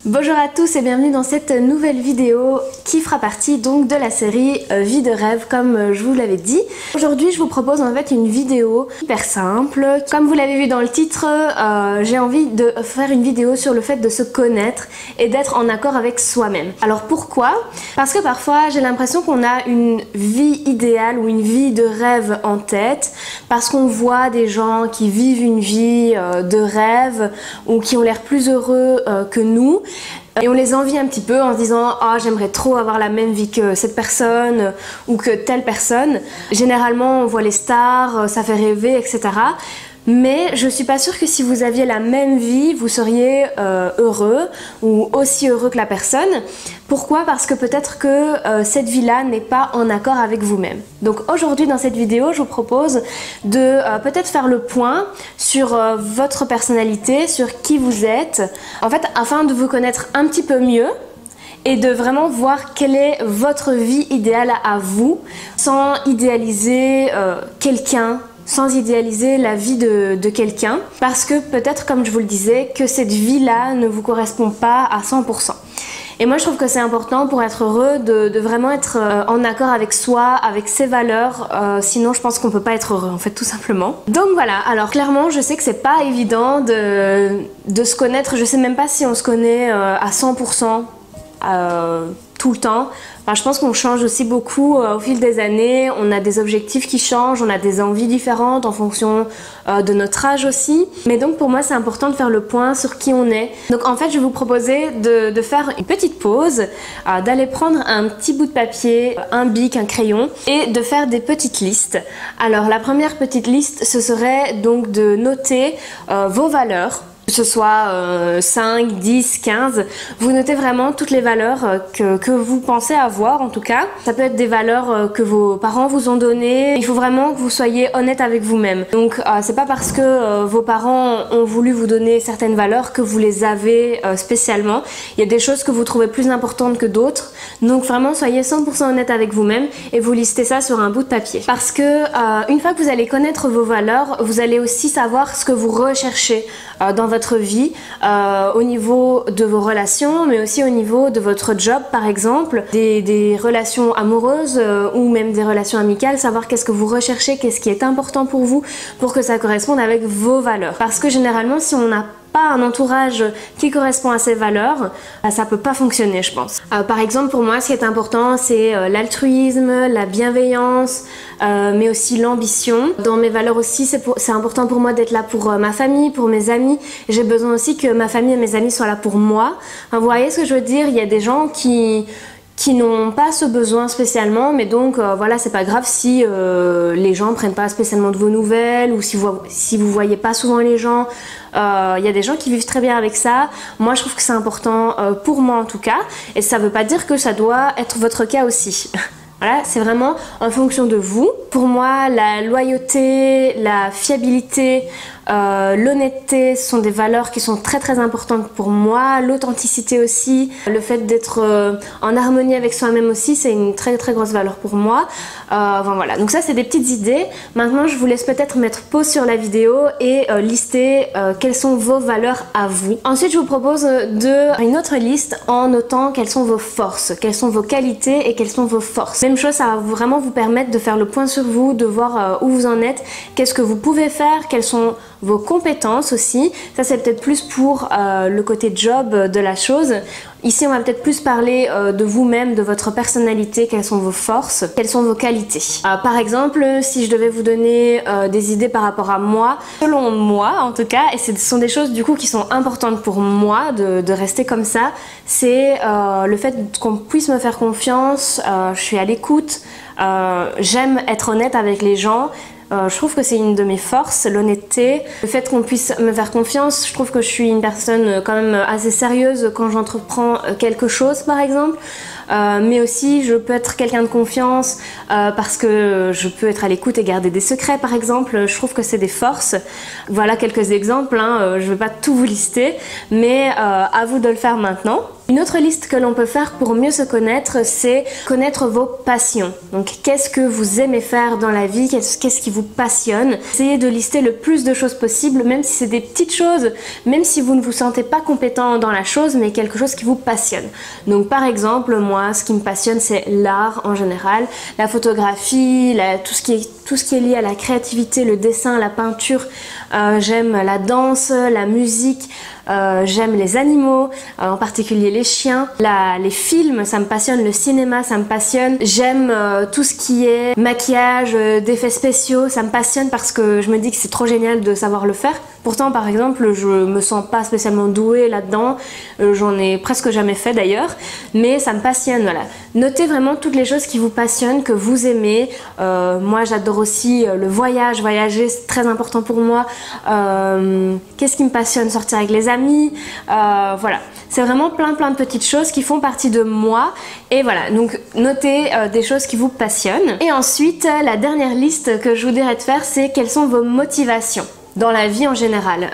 Bonjour à tous et bienvenue dans cette nouvelle vidéo qui fera partie donc de la série Vie de rêve comme je vous l'avais dit. Aujourd'hui je vous propose en fait une vidéo hyper simple. Comme vous l'avez vu dans le titre, j'ai envie de faire une vidéo sur le fait de se connaître et d'être en accord avec soi-même. Alors pourquoi? Parce que parfois j'ai l'impression qu'on a une vie idéale ou une vie de rêve en tête parce qu'on voit des gens qui vivent une vie de rêve ou qui ont l'air plus heureux que nous. Et on les envie un petit peu en se disant « Ah, j'aimerais trop avoir la même vie que cette personne ou que telle personne ». Généralement, on voit les stars, ça fait rêver, etc. Mais je suis pas sûre que si vous aviez la même vie, vous seriez heureux ou aussi heureux que la personne. Pourquoi? Parce que peut-être que cette vie-là n'est pas en accord avec vous-même. Donc aujourd'hui dans cette vidéo, je vous propose de peut-être faire le point sur votre personnalité, sur qui vous êtes, en fait afin de vous connaître un petit peu mieux et de vraiment voir quelle est votre vie idéale à vous, sans idéaliser quelqu'un, sans idéaliser la vie de quelqu'un, parce que peut-être, comme je vous le disais, que cette vie-là ne vous correspond pas à 100%. Et moi je trouve que c'est important pour être heureux de vraiment être en accord avec soi, avec ses valeurs, sinon je pense qu'on peut pas être heureux en fait tout simplement. Donc voilà, alors clairement je sais que c'est pas évident de se connaître, je sais même pas si on se connaît à 100% tout le temps. Enfin, je pense qu'on change aussi beaucoup au fil des années, on a des objectifs qui changent, on a des envies différentes en fonction de notre âge aussi. Mais donc pour moi c'est important de faire le point sur qui on est. Donc en fait je vais vous proposer de faire une petite pause, d'aller prendre un petit bout de papier, un bic, un crayon et de faire des petites listes. Alors la première petite liste ce serait donc de noter vos valeurs. Que ce soit 5, 10, 15, vous notez vraiment toutes les valeurs que vous pensez avoir en tout cas. Ça peut être des valeurs que vos parents vous ont données. Il faut vraiment que vous soyez honnête avec vous-même. Donc c'est pas parce que vos parents ont voulu vous donner certaines valeurs que vous les avez spécialement. Il y a des choses que vous trouvez plus importantes que d'autres. Donc vraiment soyez 100% honnête avec vous-même et vous listez ça sur un bout de papier. Parce que une fois que vous allez connaître vos valeurs, vous allez aussi savoir ce que vous recherchez dans votre vie, au niveau de vos relations, mais aussi au niveau de votre job par exemple, des relations amoureuses ou même des relations amicales, savoir qu'est-ce que vous recherchez, qu'est-ce qui est important pour vous, pour que ça corresponde avec vos valeurs. Parce que généralement si on n'a pas un entourage qui correspond à ces valeurs, ça peut pas fonctionner je pense. Par exemple pour moi ce qui est important c'est l'altruisme, la bienveillance, mais aussi l'ambition. Dans mes valeurs aussi c'est important pour moi d'être là pour ma famille, pour mes amis. J'ai besoin aussi que ma famille et mes amis soient là pour moi. Enfin, vous voyez ce que je veux dire, il y a des gens qui n'ont pas ce besoin spécialement, mais donc voilà, c'est pas grave si les gens prennent pas spécialement de vos nouvelles ou si vous voyez pas souvent les gens. Il y a des gens qui vivent très bien avec ça. Moi je trouve que c'est important pour moi en tout cas, et ça veut pas dire que ça doit être votre cas aussi. Voilà, c'est vraiment en fonction de vous. Pour moi, la loyauté, la fiabilité, l'honnêteté sont des valeurs qui sont très importantes pour moi. L'authenticité aussi, le fait d'être en harmonie avec soi-même aussi, c'est une très grosse valeur pour moi. Enfin, voilà, donc ça c'est des petites idées. Maintenant je vous laisse peut-être mettre pause sur la vidéo et lister quelles sont vos valeurs à vous. Ensuite je vous propose une autre liste en notant quelles sont vos forces, quelles sont vos qualités et quelles sont vos forces. Même chose, ça va vraiment vous permettre de faire le point sur vous, de voir où vous en êtes, qu'est-ce que vous pouvez faire, quelles sont vos compétences aussi. Ça c'est peut-être plus pour le côté job de la chose. Ici on va peut-être plus parler de vous-même, de votre personnalité, quelles sont vos forces, quelles sont vos qualités. Par exemple, si je devais vous donner des idées par rapport à moi, selon moi en tout cas, et ce sont des choses du coup qui sont importantes pour moi de rester comme ça, c'est le fait qu'on puisse me faire confiance, je suis à l'écoute, j'aime être honnête avec les gens. Je trouve que c'est une de mes forces, l'honnêteté. Le fait qu'on puisse me faire confiance, je trouve que je suis une personne quand même assez sérieuse quand j'entreprends quelque chose par exemple. Mais aussi je peux être quelqu'un de confiance parce que je peux être à l'écoute et garder des secrets par exemple. Je trouve que c'est des forces. Voilà quelques exemples, hein. Je ne vais pas tout vous lister, mais à vous de le faire maintenant. Une autre liste que l'on peut faire pour mieux se connaître, c'est connaître vos passions. Donc qu'est-ce que vous aimez faire dans la vie, qu'est-ce qui vous passionne. Essayez de lister le plus de choses possible, même si c'est des petites choses, même si vous ne vous sentez pas compétent dans la chose, mais quelque chose qui vous passionne. Donc par exemple, moi, ce qui me passionne, c'est l'art en général, la photographie, tout ce qui est lié à la créativité, le dessin, la peinture. J'aime la danse, la musique. J'aime les animaux, en particulier les chiens. Les films, ça me passionne. Le cinéma, ça me passionne. J'aime tout ce qui est maquillage, d'effets spéciaux. Ça me passionne parce que je me dis que c'est trop génial de savoir le faire. Pourtant, par exemple, je me sens pas spécialement douée là-dedans. J'en ai presque jamais fait d'ailleurs. Mais ça me passionne, voilà. Notez vraiment toutes les choses qui vous passionnent, que vous aimez. Moi, j'adore aussi le voyage. Voyager, c'est très important pour moi. Qu'est-ce qui me passionne? Sortir avec les amis, voilà, c'est vraiment plein de petites choses qui font partie de moi. Et voilà, donc notez des choses qui vous passionnent. Et ensuite, la dernière liste que je vous dirais de faire, c'est quelles sont vos motivations dans la vie en général.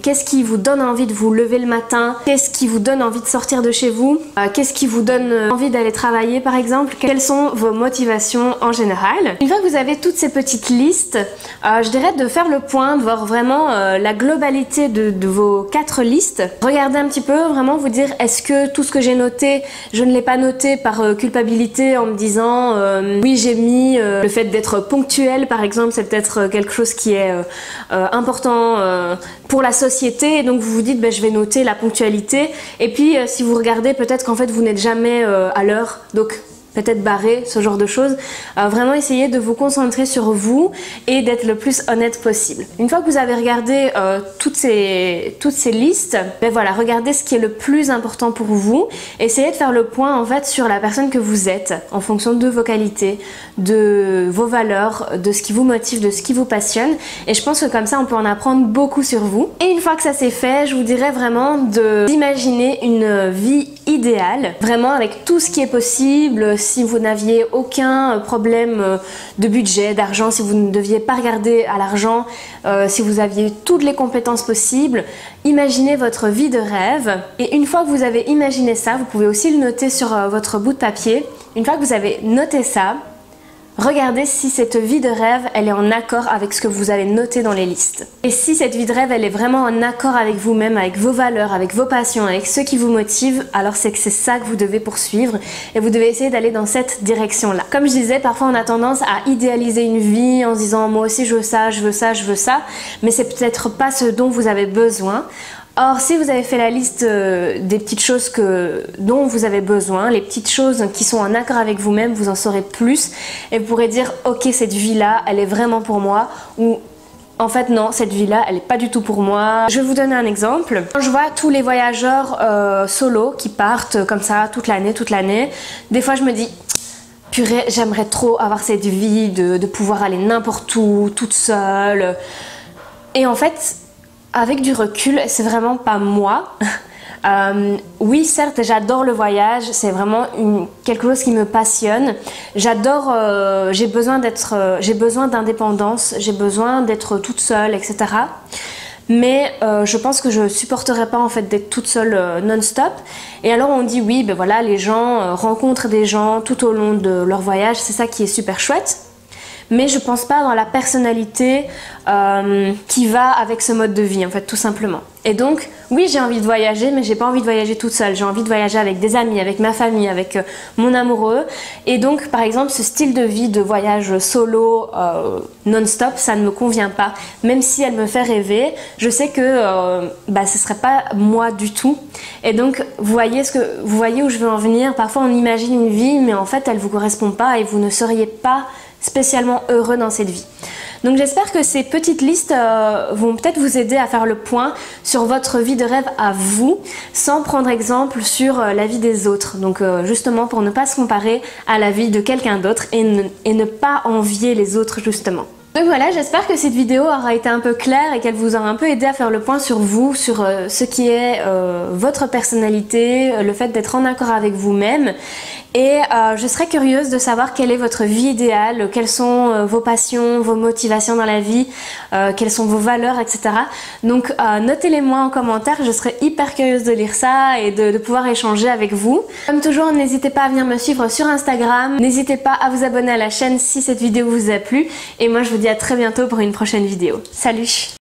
Qu'est-ce qui vous donne envie de vous lever le matin? Qu'est-ce qui vous donne envie de sortir de chez vous? Qu'est-ce qui vous donne envie d'aller travailler par exemple? Quelles sont vos motivations en général? Une fois que vous avez toutes ces petites listes, je dirais de faire le point, de voir vraiment la globalité de vos 4 listes. Regardez un petit peu, vraiment vous dire est-ce que tout ce que j'ai noté, je ne l'ai pas noté par culpabilité en me disant oui j'ai mis le fait d'être ponctuel par exemple, c'est peut-être quelque chose qui est important pour la société, et donc vous vous dites ben, je vais noter la ponctualité, et puis si vous regardez peut-être qu'en fait vous n'êtes jamais à l'heure, donc peut-être barrer, ce genre de choses. Vraiment essayez de vous concentrer sur vous et d'être le plus honnête possible. Une fois que vous avez regardé toutes ces listes, ben voilà, regardez ce qui est le plus important pour vous. Essayez de faire le point en fait sur la personne que vous êtes en fonction de vos qualités, de vos valeurs, de ce qui vous motive, de ce qui vous passionne. Et je pense que comme ça on peut en apprendre beaucoup sur vous. Et une fois que ça c'est fait, je vous dirais vraiment d'imaginer une vie idéale, vraiment avec tout ce qui est possible. Si vous n'aviez aucun problème de budget, d'argent, si vous ne deviez pas regarder à l'argent, si vous aviez toutes les compétences possibles, imaginez votre vie de rêve. Et une fois que vous avez imaginé ça, vous pouvez aussi le noter sur votre bout de papier. Une fois que vous avez noté ça, regardez si cette vie de rêve, elle est en accord avec ce que vous avez noté dans les listes. Et si cette vie de rêve, elle est vraiment en accord avec vous-même, avec vos valeurs, avec vos passions, avec ce qui vous motive, alors c'est que c'est ça que vous devez poursuivre et vous devez essayer d'aller dans cette direction-là. Comme je disais, parfois on a tendance à idéaliser une vie en se disant moi aussi je veux ça, je veux ça, je veux ça, mais c'est peut-être pas ce dont vous avez besoin. Or, si vous avez fait la liste des petites choses dont vous avez besoin, les petites choses qui sont en accord avec vous-même, vous en saurez plus et vous pourrez dire ok, cette vie-là, elle est vraiment pour moi, ou en fait non, cette vie-là, elle n'est pas du tout pour moi. Je vais vous donner un exemple. Quand je vois tous les voyageurs solo qui partent comme ça toute l'année, des fois je me dis purée, j'aimerais trop avoir cette vie de pouvoir aller n'importe où, toute seule. Et en fait, avec du recul, c'est vraiment pas moi. Oui, certes, j'adore le voyage, c'est vraiment quelque chose qui me passionne. J'adore, j'ai besoin d'indépendance, j'ai besoin d'être toute seule, etc. Mais je pense que je supporterais pas en fait d'être toute seule non-stop. Et alors on dit oui, ben voilà, les gens rencontrent des gens tout au long de leur voyage, c'est ça qui est super chouette. Mais je pense pas dans la personnalité qui va avec ce mode de vie en fait, tout simplement. Et donc oui, j'ai envie de voyager, mais j'ai pas envie de voyager toute seule. J'ai envie de voyager avec des amis, avec ma famille, avec mon amoureux. Et donc par exemple ce style de vie de voyage solo non-stop, ça ne me convient pas. Même si elle me fait rêver, je sais que ce serait pas moi du tout. Et donc vous voyez où je veux en venir. Parfois on imagine une vie, mais en fait elle vous correspond pas et vous ne seriez pas spécialement heureux dans cette vie. Donc j'espère que ces petites listes vont peut-être vous aider à faire le point sur votre vie de rêve à vous, sans prendre exemple sur la vie des autres. Donc justement pour ne pas se comparer à la vie de quelqu'un d'autre et ne pas envier les autres justement. Donc voilà, j'espère que cette vidéo aura été un peu claire et qu'elle vous aura un peu aidé à faire le point sur vous, sur ce qui est votre personnalité, le fait d'être en accord avec vous-même. Et je serais curieuse de savoir quelle est votre vie idéale, quelles sont vos passions, vos motivations dans la vie, quelles sont vos valeurs, etc. Donc notez-les moi en commentaire, je serais hyper curieuse de lire ça et de pouvoir échanger avec vous. Comme toujours, n'hésitez pas à venir me suivre sur Instagram, n'hésitez pas à vous abonner à la chaîne si cette vidéo vous a plu. Et moi je vous dis à très bientôt pour une prochaine vidéo. Salut!